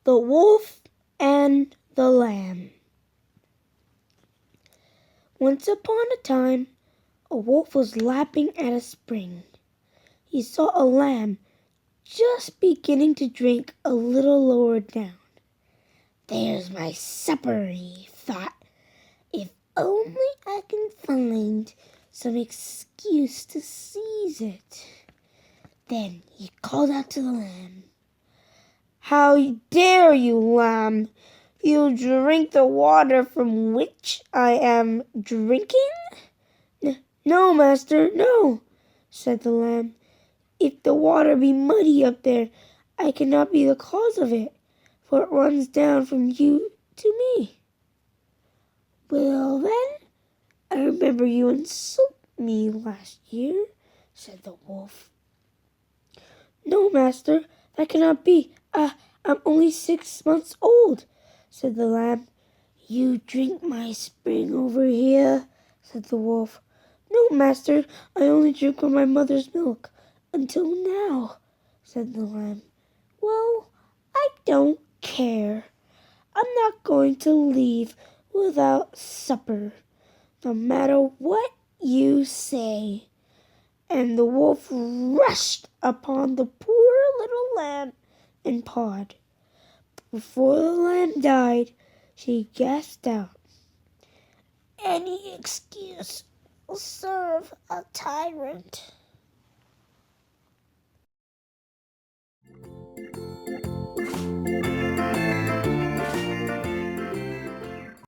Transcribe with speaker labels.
Speaker 1: The Wolf and the Lamb. Once upon a time, a wolf was lapping at a spring. He saw a lamb just beginning to drink a little lower down. "There's my supper," he thought. "If only I can find some excuse to seize it." Then he called out to the lamb. "How dare you, lamb? You drink the water from which I am drinking?" "No, master, no," said the lamb. "If the water be muddy up there, I cannot be the cause of it, for it runs down from you to me." "Well, then, I remember you insulted me last year," said the wolf. "No, master, that cannot be. I'm only 6 months old," said the lamb. "You drink my spring over here," said the wolf. "No, master, I only drink from my mother's milk until now," said the lamb. "Well, I don't care. I'm not going to leave without supper, no matter what you say." And the wolf rushed upon the poor little lamb and pawed. Before the lamb died, she gasped out, "Any excuse will serve a tyrant."